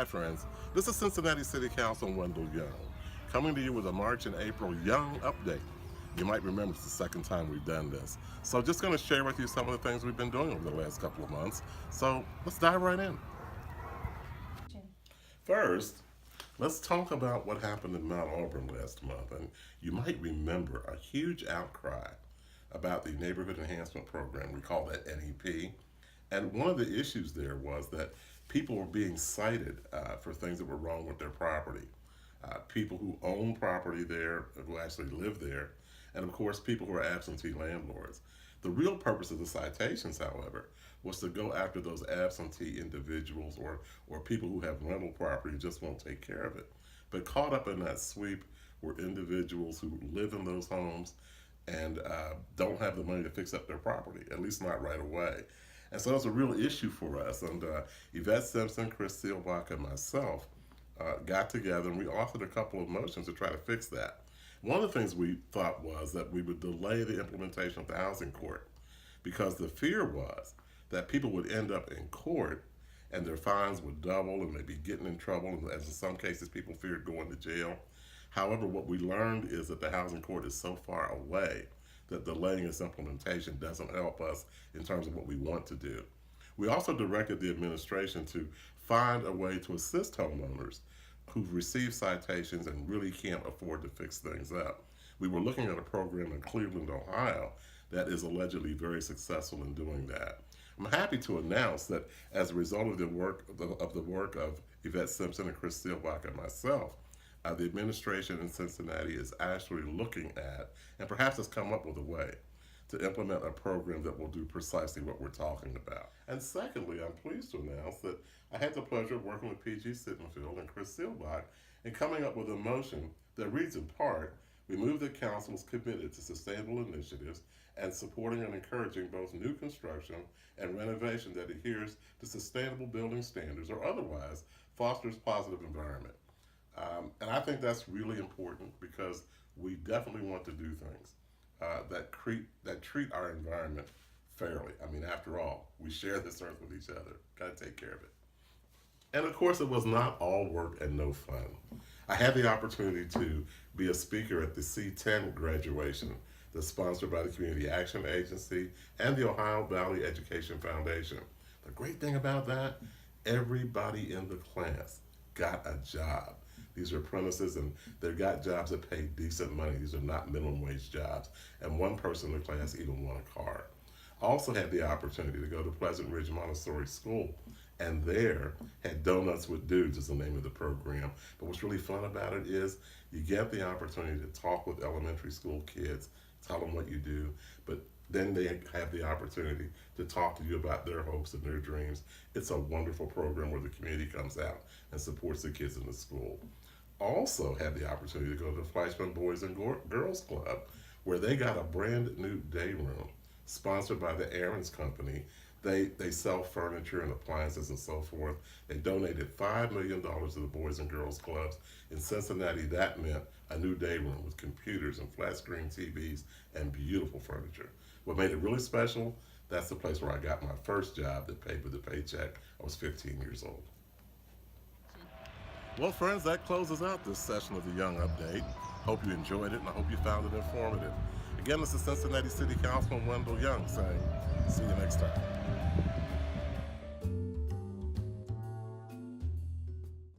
Hi friends, this is Cincinnati City Councilman Wendell Young, coming to you with a March and April Young update. You might remember it's the second time we've done this. So just going to share with you some of the things we've been doing over the last couple of months. So let's dive right in. First, let's talk about what happened in Mar-Apr last month. And you might remember a huge outcry about the Neighborhood Enhancement Program. We call that NEP. And one of the issues there was that people were being cited for things that were wrong with their property. People who own property there, who actually live there, and of course people who are absentee landlords. The real purpose of the citations, however, was to go after those absentee individuals or people who have rental property and just won't take care of it. But caught up in that sweep were individuals who live in those homes and don't have the money to fix up their property, at least not right away. And so that's a real issue for us. And Yvette Simpson, Chris Seelbach, and myself got together and we authored a couple of motions to try to fix that. One of the things we thought was that we would delay the implementation of the housing court because the fear was that people would end up in court and their fines would double and they'd be getting in trouble, and as in some cases people feared going to jail. However, what we learned is that the housing court is so far away that delaying its implementation doesn't help us in terms of what we want to do. We also directed the administration to find a way to assist homeowners who've received citations and really can't afford to fix things up. We were looking at a program in Cleveland, Ohio that is allegedly very successful in doing that. I'm happy to announce that as a result of the work of Yvette Simpson and Chris Seelbach and myself, the administration in Cincinnati is actually looking at, and perhaps has come up with a way, to implement a program that will do precisely what we're talking about. And secondly, I'm pleased to announce that I had the pleasure of working with PG Sittenfield and Chris Seelbach in coming up with a motion that reads in part, we move that council is committed to sustainable initiatives and supporting and encouraging both new construction and renovation that adheres to sustainable building standards or otherwise fosters positive environment. And I think that's really important because we definitely want to do things that treat our environment fairly. I mean, after all, we share this earth with each other. Got to take care of it. And of course, it was not all work and no fun. I had the opportunity to be a speaker at the C10 graduation that's sponsored by the Community Action Agency and the Ohio Valley Education Foundation. The great thing about that, everybody in the class got a job. These are apprentices and they've got jobs that pay decent money. These are not minimum wage jobs. And one person in the class even won a car. Also had the opportunity to go to Pleasant Ridge Montessori School and there had Donuts with Dudes is the name of the program. But what's really fun about it is you get the opportunity to talk with elementary school kids, tell them what you do, but then they have the opportunity to talk to you about their hopes and their dreams. It's a wonderful program where the community comes out and supports the kids in the school. Also had the opportunity to go to the Fleischman Boys and Girls Club, where they got a brand new day room sponsored by the Aaron's Company. They sell furniture and appliances and so forth. They donated $5 million to the Boys and Girls Clubs. In Cincinnati, that meant a new day room with computers and flat screen TVs and beautiful furniture. What made it really special, that's the place where I got my first job that paid with a paycheck. I was 15 years old. Well, friends, that closes out this session of the Young Update. Hope you enjoyed it and I hope you found it informative. Again, this is Cincinnati City Councilman Wendell Young saying, see you next time.